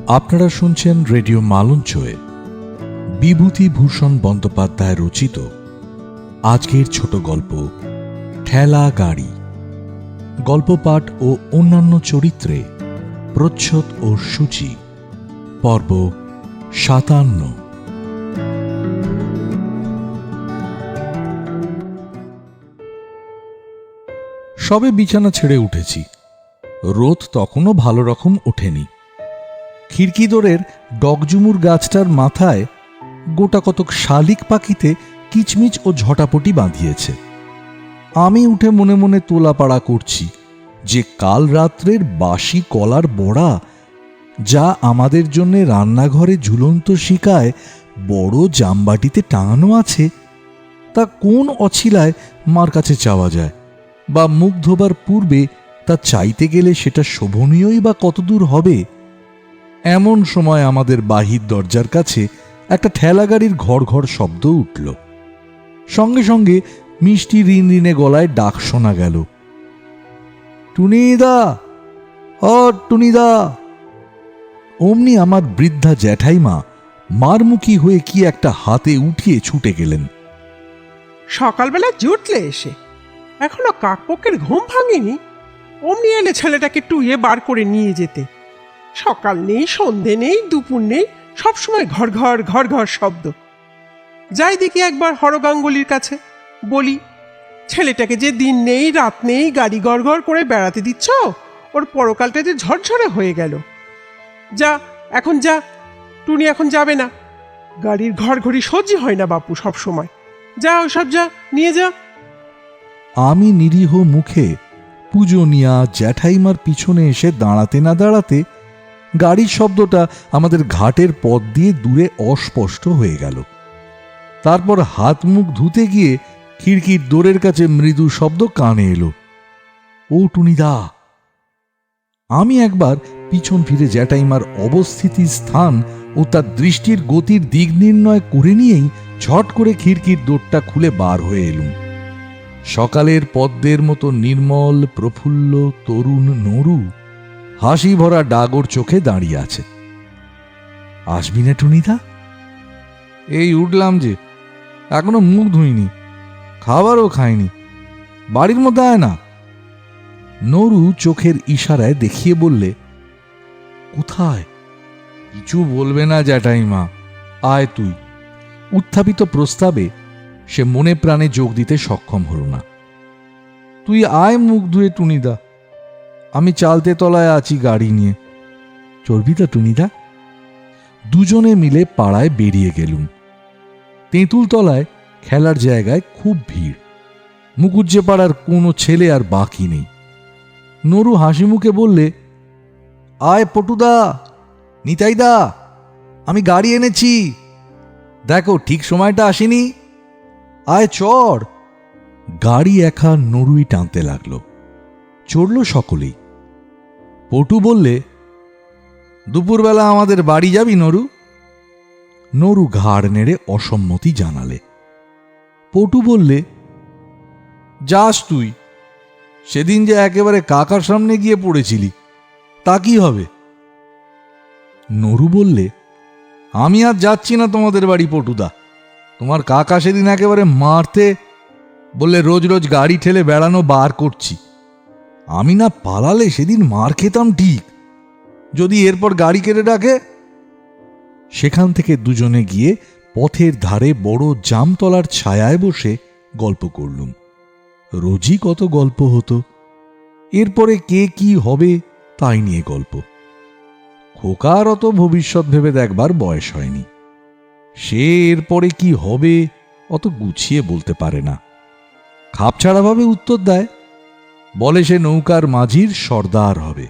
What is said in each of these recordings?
আপনারা শুনছেন রেডিও মালঞ্চয়ে বিভূতিভূষণ বন্দ্যোপাধ্যায় রচিত আজকের ছোট গল্প ঠেলা গাড়ি। গল্প পাঠ ও অন্যান্য চরিত্রে প্রচ্ছদ ও সূচি। পর্ব ৫৭। সবে বিছানা ছেড়ে উঠেছি। রোদ তখনও ভালো রকম ওঠেনি। খিড়কি দোরের ডগজুমুর গাছটার মাথায় গোটা কতক শালিক পাখিতে কিচমিচ ও ঝটাপটি বাঁধিয়েছে। আমি উঠে মনে মনে তোলাপাড়া করছি যে কাল রাত্রের বাসি কলার বড়া, যা আমাদের জন্যে রান্নাঘরে ঝুলন্ত শিকায় বড় জামবাটিতে টাঙানো আছে, তা কোন অছিলায় মার কাছে চাওয়া যায়, বা মুখ ধোবার পূর্বে তা চাইতে গেলে সেটা শোভনীয়ই বা কতদূর হবে। এমন সময় আমাদের বাহির দরজার কাছে একটা ঠেলা গাড়ির ঘড় ঘড় শব্দ উঠল। সঙ্গে সঙ্গে মিষ্টি রিনরিনে গলায় ডাক শোনা গেল, টুনিদা, ও টুনিদা। অমনি আমার বৃদ্ধা জ্যাঠাইমা মারমুখী হয়ে কি একটা হাতে উঠিয়ে ছুটে গেলেন। সকালবেলা জুটলে এসে এখনো কাকপক্ষের ঘুম ভাঙেনি, অমনি এলে ছেলেটাকে টুইয়ে বার করে নিয়ে যেতে। সকাল নেই, সন্ধে নেই, দুপুর নেই, সবসময় ঘর ঘর ঘর ঘর শব্দ। যাই দেখি একবার হরগাঙ্গুলির কাছে, বলি, ছেলেটাকে যে দিন নেই রাত নেই গাড়ি গড় গড় করে বেড়াতে দিচ্ছ, ওর পরকালটা যে ঝরঝরে হয়ে গেল। যা এখন যা, টুনি এখন যাবে না। গাড়ির ঘর ঘড়ি সহ্য হয় না বাপু সব সময়। যা ওসব যা নিয়ে যা। আমি নিরীহ মুখে পূজনীয়া জ্যাঠাইমার পিছনে এসে দাঁড়াতে না দাঁড়াতে গাড়ির শব্দটা আমাদের ঘাটের পথ দিয়ে দূরে অস্পষ্ট হয়ে গেল। তারপর হাত মুখ ধুতে গিয়ে খিড়কির দোরের কাছে মৃদু শব্দ কানে এলো, ও টুনিদা। আমি একবার পিছন ফিরে জ্যাঠাইমার অবস্থিতির স্থান ও তার দৃষ্টির গতির দিক নির্ণয় করে নিয়েই ঝট করে খিড়কির দোরটা খুলে বার হয়ে এলুম। সকালের পদ্মের মতো নির্মল প্রফুল্ল তরুণ নরু হাসি ভরা ডাগর চোখে দাঁড়িয়ে আছে। আসবি না টুনিদা? এই উঠলাম যে, এখনো মুখ ধুইনি, খাবারও খাইনি, বাড়ির মধ্যে আয় না। নরু চোখের ইশারায় দেখিয়ে বললে, কোথায়? কিছু বলবে না জ্যাঠাইমা, আয় তুই। উত্থাপিত প্রস্তাবে সে মনে প্রাণে যোগ দিতে সক্ষম হল না। তুই আয় মুখ ধুয়ে টুনিদা, আমি চালতে তলায় আছি গাড়ি নিয়ে। চলবি তো টুনিদা? দুজনে মিলে পাড়ায় বেরিয়ে গেলুম। তেঁতুল তলায় খেলার জায়গায় খুব ভিড়। মুকুজ্জে পাড়ার কোনো ছেলে আর বাকি নেই। নরু হাসি মুখে বললে, আয় পটুদা, নিতাইদা, আমি গাড়ি এনেছি। দেখো ঠিক সময়টা আসেনি, আয় চড়। গাড়ি একা নরুই টানতে লাগলো। চড়ল সকলেই। পটু বললে, দুপুরবেলা আমাদের বাড়ি যাবি নরু? নরু ঘাড় নেড়ে অসম্মতি জানালে। পটু বললে, যাস তুই, সেদিন যে একেবারে কাকার সামনে গিয়ে পড়েছিলি, তা কি হবে? নরু বললে, আমি আর যাচ্ছি না তোমাদের বাড়ি পটুদা। তোমার কাকা সেদিন একেবারে মারতে বললে রোজ রোজ গাড়ি ঠেলে বেড়ানো বার করছি। আমি না পালালে সেদিন মার খেতাম ঠিক, যদি এরপর গাড়ি কেটে ডাকে। সেখান থেকে দুজনে গিয়ে পথের ধারে বড় জামতলার ছায়ায় বসে গল্প করলুম। রোজই কত গল্প হতো। এরপরে কে কি হবে তাই নিয়ে গল্প। খোকার অত ভবিষ্যৎ ভেবে দেখবার বয়স হয়নি। সে এরপরে কি হবে অত গুছিয়ে বলতে পারে না। খাপছাড়াভাবে উত্তর দেয়, বলে সে নৌকার মাঝির সর্দার হবে,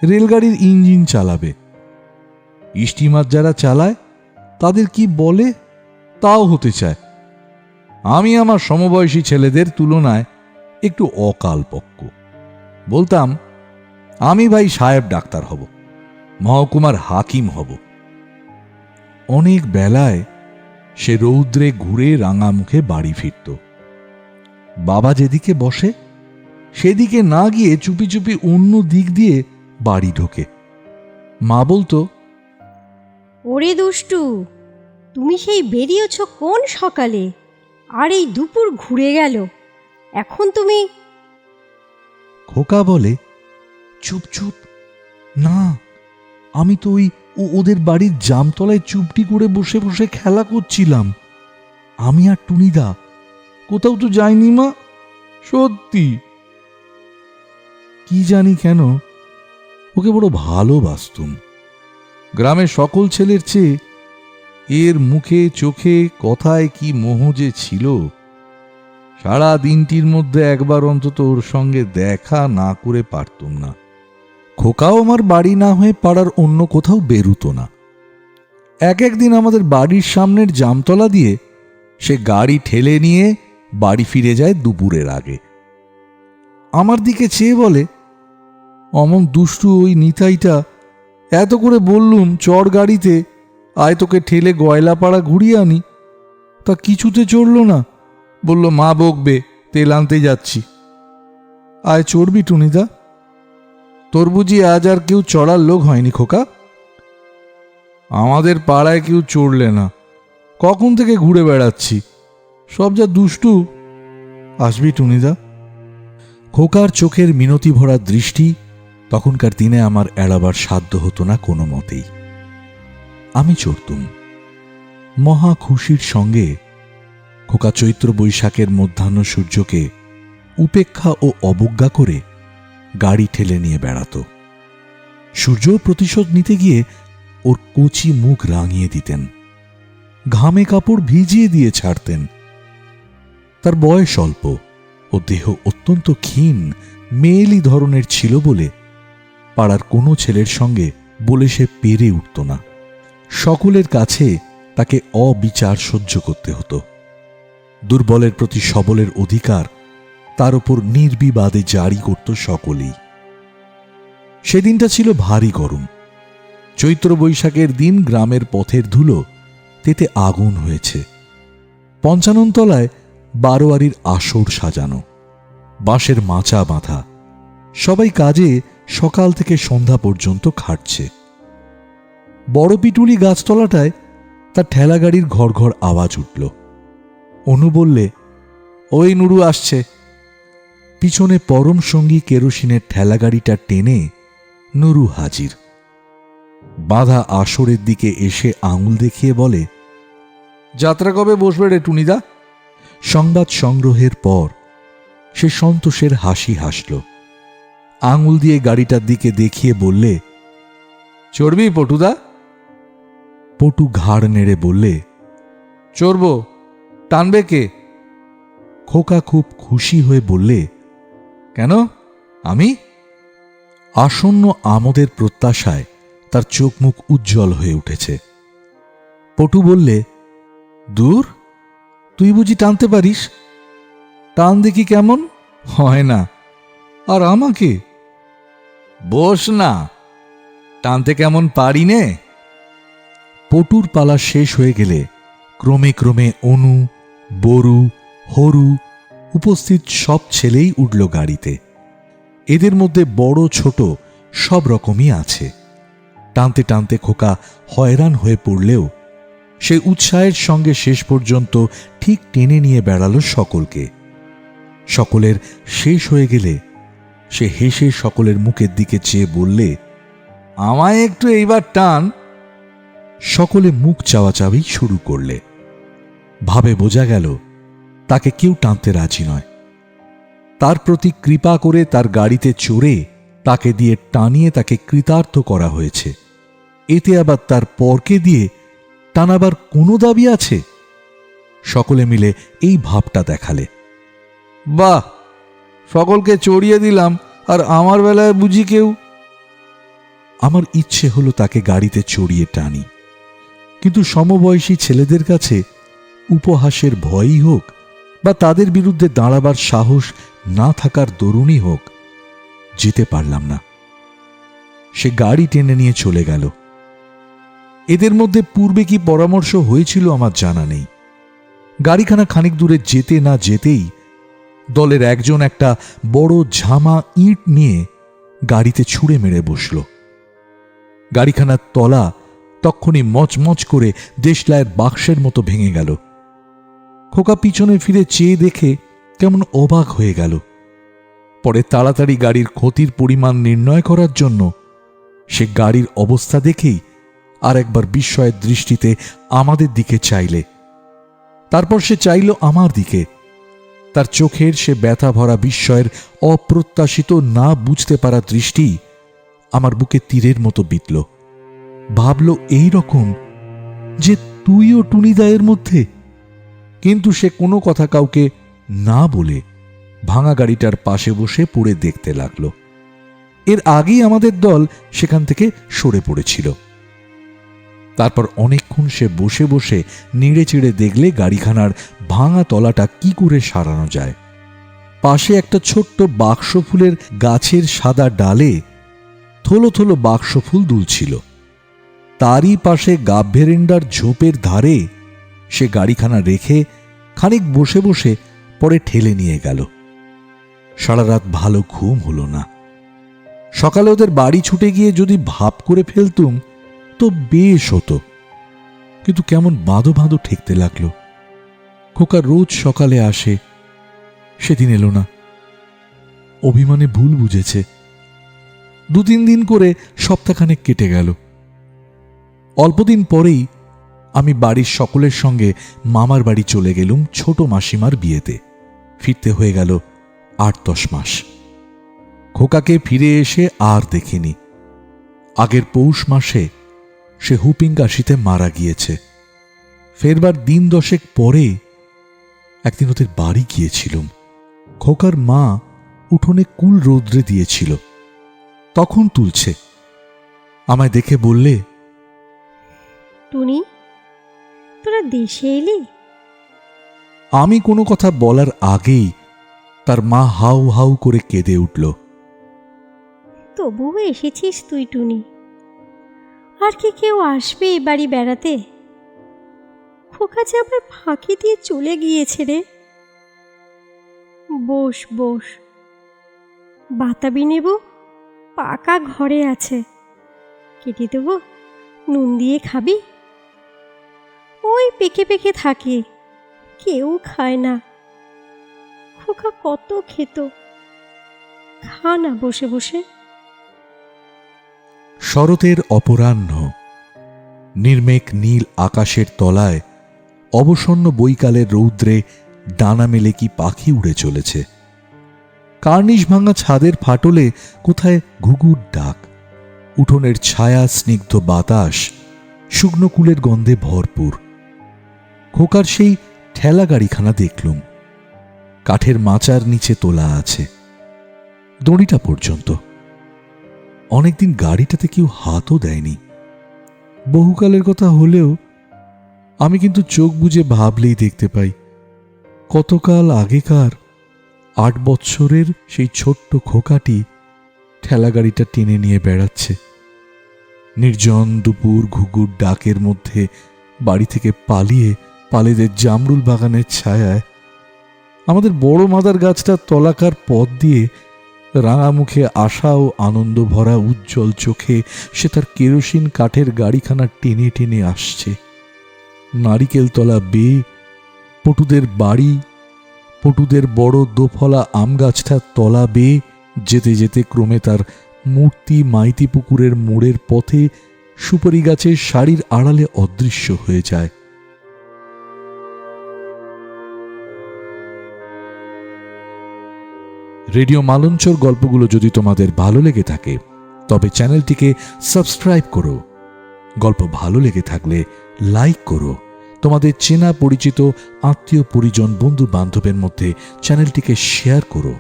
রেলগাড়ির ইঞ্জিন চালাবে। স্টিমার যারা চালায় তাদের কি বলে তাও হতে চায়। আমি আমার সমবয়সী ছেলেদের তুলনায় একটু অকালপক্য। বলতাম, আমি ভাই সাহেব ডাক্তার হব, মহকুমার হাকিম হব। অনেক বেলায় সে রৌদ্রে ঘুরে রাঙা মুখে বাড়ি ফিরত। বাবা যেদিকে বসে সেদিকে না গিয়ে চুপি চুপি অন্য দিক দিয়ে বাড়ি ঢোকে। মা বলতো, ওরে দুষ্টু, তুমি সেই বেরিয়েছ কোন সকালে, আর এই দুপুর ঘুরে গেল, এখন তুমি। খোকা বলে, চুপ চুপ, না, আমি তো ওদের বাড়ির জামতলায় চুপটি করে বসে বসে খেলা করছিলাম। আমি আর টুনিদা কোথাও তো যাইনি মা, সত্যি। কি জানি কেন ওকে বড় ভালোবাসতুম। গ্রামের সকল ছেলের চেয়ে এর মুখে চোখে কথায় কি মোহ যে ছিল। সারা দিনটির মধ্যে একবার অন্তত ওর সঙ্গে দেখা না করে পারতুম না। খোকাও আমার বাড়ি না হয়ে পাড়ার অন্য কোথাও বেরুতো না। একদিন আমাদের বাড়ির সামনের জামতলা দিয়ে সে গাড়ি ঠেলে নিয়ে বাড়ি ফিরে যায় দুপুরের আগে। আমার দিকে চেয়ে বলে, অমন দুষ্টু ওই নিতাইটা, এত করে বললুম চড় গাড়িতে, আয় তোকে ঠেলে গয়লাপাড়া ঘুরিয়ে আনি, তা কিছুতে চড়ল না। বলল মা বকবে, তেল আনতে যাচ্ছি। আয় চড়বি টুনিদা? তোর বুঝি আজ আর কেউ চড়ার লোক হয়নি খোকা? আমাদের পাড়ায় কেউ চড়লে না, কখন থেকে ঘুরে বেড়াচ্ছি, সব যা দুষ্টু। আসবি টুনিদা? খোকার চোখের মিনতি ভরা দৃষ্টি তখনকার দিনে আমার এড়াবার সাধ্য হতো না কোনো মতেই। আমি চড়তুম মহা খুশির সঙ্গে। খোকা চৈত্র বৈশাখের মধ্যাহ্ন সূর্যকে উপেক্ষা ও অবজ্ঞা করে গাড়ি ঠেলে নিয়ে বেড়াত। সূর্য প্রতিশোধ নিতে গিয়ে ওর কচি মুখ রাঙিয়ে দিতেন, ঘামে কাপড় ভিজিয়ে দিয়ে ছাড়তেন। তার বয়স অল্প ও দেহ অত্যন্ত ক্ষীণ মেয়েলি ধরনের ছিল বলে পাড়ার কোনো ছেলের সঙ্গে বলে সে পেরে উঠত না। সকলের কাছে তাকে অবিচার সহ্য করতে হতো। দুর্বলের প্রতি সবলের অধিকার তার উপর নির্বিবাদে জারি করত সকলেই। সেদিনটা ছিল ভারী গরম। চৈত্র বৈশাখের দিন গ্রামের পথের ধুলো তেতে আগুন হয়েছে। পঞ্চাননতলায় বারোয়ারির আসর সাজানো, বাঁশের মাচা বাঁধা, সবাই কাজে সকাল থেকে সন্ধ্যা পর্যন্ত খাটছে। বড় পিটুলি গাছতলাটায় তার ঠেলাগাড়ির ঘর ঘর আওয়াজ উঠল। অনু বললে, ওই নুরু আসছে। পিছনে পরম সঙ্গী কেরোসিনের ঠেলাগাড়িটা টেনে নুরু হাজির। বাঁধা আসরের দিকে এসে আঙুল দেখিয়ে বলে, যাত্রা কবে বসবে রে টুনিদা? সংবাদ সংগ্রহের পর সে সন্তোষের হাসি হাসল। আঙুল দিয়ে গাড়িটার দিকে দেখিয়ে বললে, চড়বি পটুদা? পটু ঘাড় নেড়ে বললে, চড়ব, টানবে কে? খোকা খুব খুশি হয়ে বললে, কেন, আমি? আসন্ন আমোদের প্রত্যাশায় তার চোখ মুখ উজ্জ্বল হয়ে উঠেছে। পটু বললে, দূর, তুই বুঝি টানতে পারিস? টান দেখি কেমন হয় না। আর আমাকে বস না, টানতে কেমন পারি নে। পটুর পালা শেষ হয়ে গেলে ক্রমে ক্রমে অনু, বরু, হরু উপস্থিত সব ছেলেই উঠল গাড়িতে। এদের মধ্যে বড় ছোট সব রকমই আছে। টানতে টানতে খোকা হয়রান হয়ে পড়লেও সে উৎসাহের সঙ্গে শেষ পর্যন্ত ঠিক টেনে নিয়ে বেড়াল সকলকে। সকলের শেষ হয়ে গেলে সে হেসে সকলের মুখের দিকে চেয়ে বললে, আমায় একটু এইবার টান। সকলে মুখ চাওয়াচাওয়ি শুরু করলে। ভাবে বোঝা গেল তাকে কেউ টানতে রাজি নয়। তার প্রতি কৃপা করে তার গাড়িতে চড়ে তাকে দিয়ে টানিয়ে তাকে কৃতার্থ করা হয়েছে। এতে আবার তার পরকে দিয়ে টানাবার কোনো দাবি আছে? সকলে মিলে এই ভাবটা দেখালে। বাহ, সকলকে চড়িয়ে দিলাম, আর আমার বেলায় বুঝি কেউ? আমার ইচ্ছে হলো তাকে গাড়িতে চড়িয়ে টানি, কিন্তু সমবয়সী ছেলেদের কাছে উপহাসের ভয়ই হোক বা তাদের বিরুদ্ধে দাঁড়াবার সাহস না থাকার দরুণই হোক, যেতে পারলাম না। সে গাড়ি টেনে নিয়ে চলে গেল। এদের মধ্যে পূর্বে কি পরামর্শ হয়েছিল আমার জানা নেই। গাড়িখানা খানিক দূরে যেতে না যেতেই দলের একজন একটা বড় ঝামা ইঁট নিয়ে গাড়িতে ছুঁড়ে মেরে বসল। গাড়িখানার তলা তক্ষুনি মচমচ করে দেশলাইয়ের বাক্সের মতো ভেঙে গেল। খোকা পিছনে ফিরে চেয়ে দেখে কেমন অবাক হয়ে গেল। পরে তাড়াতাড়ি গাড়ির ক্ষতির পরিমাণ নির্ণয় করার জন্য সে গাড়ির অবস্থা দেখেই আর একবার বিস্ময়ের দৃষ্টিতে আমাদের দিকে চাইলে। তারপর সে চাইল আমার দিকে। তার চোখের সে ব্যথা ভরা বিস্ময়ের অপ্রত্যাশিত না বুঝতে পারা দৃষ্টি আমার বুকে তীরের মতো বিঁধল। ভাবল এই রকম যে তুইও টুনিদায়ের মধ্যে। কিন্তু সে কোনো কথা কাউকে না বলে ভাঙা গাড়িটার পাশে বসে পড়ে দেখতে লাগলো। এর আগেই আমাদের দল সেখান থেকে সরে পড়েছিল। তারপর অনেকক্ষণ সে বসে বসে নেড়ে চেড়ে দেখলে গাড়িখানার ভাঙা তলাটা কি করে সারানো যায়। পাশে একটা ছোট্ট বাক্স ফুলের গাছের সাদা ডালে থলো থলো বাক্স ফুল দুলছিল। তারই পাশে গাভ্ভেরেন্ডার ঝোপের ধারে সে গাড়িখানা রেখে খানিক বসে বসে পরে ঠেলে নিয়ে গেল। সারা রাত ভালো ঘুম হলো না। সকালে ওদের বাড়ি ছুটে গিয়ে যদি ভাব করে ফেলতুম তো বেশ হতো, কিন্তু কেমন বাঁধো বাঁধো ঠেকতে লাগলো। খোকা রোজ সকালে আসে, সেদিন এলো না। অভিমানে ভুল বুঝেছে। 2-3 দিন করে সপ্তাহখানেক কেটে গেল। অল্পদিন পরেই আমি বাড়ির সকলের সঙ্গে মামার বাড়ি চলে গেলুম ছোট মাসিমার বিয়েতে। ফিরতে হয়ে গেল 8-10 মাস। খোকাকে ফিরে এসে আর দেখিনি। আগের পৌষ মাসে সে হুপিং কাশিতে মারা গিয়েছে। ফেরবার দিন 10 পরে একদিন ওদের বাড়ি গিয়েছিলুম। খোকার মা উঠোনে কুল রৌদ্রে দিয়েছিল, তখন তুলছে। আমায় দেখে বললে, টুনি, তোরা দেশে এলি? আমি কোনো কথা বলার আগেই তার মা হাউ হাউ করে কেঁদে উঠল। তবুও এসেছিস তুই টুনি। আর কি কেউ আসবে এ বাড়ি বেড়াতে? খোকা যে আবার ফাঁকি দিয়ে চলে গিয়েছে রে। বস বস, বাতাবি নেব পাকা ঘরে আছে, কেটে দেবো, নুন দিয়ে খাবি? ওই পেকে পেকে থাকে, কেউ খায় না। খোকা কত খেত, খা না বসে বসে। শরতের অপরাহ্ন, নির্মেঘ নীল আকাশের তলায় অবসন্ন বৈকালের রৌদ্রে ডানা মেলে কি পাখি উড়ে চলেছে। কার্নিশ ভাঙা ছাদের ফাটলে কোথায় ঘুঘুর ডাক। উঠোনের ছায়া স্নিগ্ধ বাতাস শুকনো কুলের গন্ধে ভরপুর। খোকার সেই ঠেলা গাড়িখানা দেখলুম, কাঠের মাচার নিচে তোলা আছে, দড়িটা পর্যন্ত। অনেকদিন গাড়িটাতে কেউ হাতও দেয়নি। বহুকালের কথা হলেও আমি কিন্তু চোখ বুজে ভাবলেই দেখতে পাই কতকাল আগেকার 8 বৎসরের সেই ছোট্ট খোকাটি ঠেলা গাড়িটা টেনে নিয়ে বেড়াচ্ছে। নির্জন দুপুর ঘুঘুর ডাকের মধ্যে বাড়ি থেকে পালিয়ে পালেদের জামরুল বাগানের ছায়ায় আমাদের বড় মাদার গাছটার তলাকার পথ দিয়ে রাঙা মুখে আশা ও আনন্দ ভরা উজ্জ্বল চোখে সে তার কেরোসিন কাঠের গাড়িখানা টেনে টেনে আসছে। নারিকেল তলা বেয়ে পটুদের বাড়ি, পটুদের বড় দোফলা আম গাছটার তলা বেয়ে যেতে যেতে ক্রমে তার মূর্তি মাইতি পুকুরের মোড়ের পথে সুপারি গাছের সারির আড়ালে অদৃশ্য হয়ে যায়। রেডিও মালঞ্চর গল্পগুলো যদি তোমাদের ভালো লেগে থাকে তবে চ্যানেলটিকে সাবস্ক্রাইব করো। গল্প ভালো লেগে থাকলে লাইক করো। তোমাদের চেনা পরিচিত আত্মীয় পরিজন বন্ধু বান্ধবের মধ্যে চ্যানেলটিকে শেয়ার করো।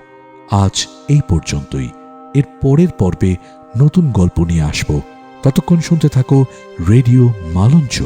আজ এই পর্যন্তই। এর পরের পর্বে নতুন গল্প নিয়ে আসবো। ততক্ষণ শুনতে থাকো রেডিও মালঞ্চ।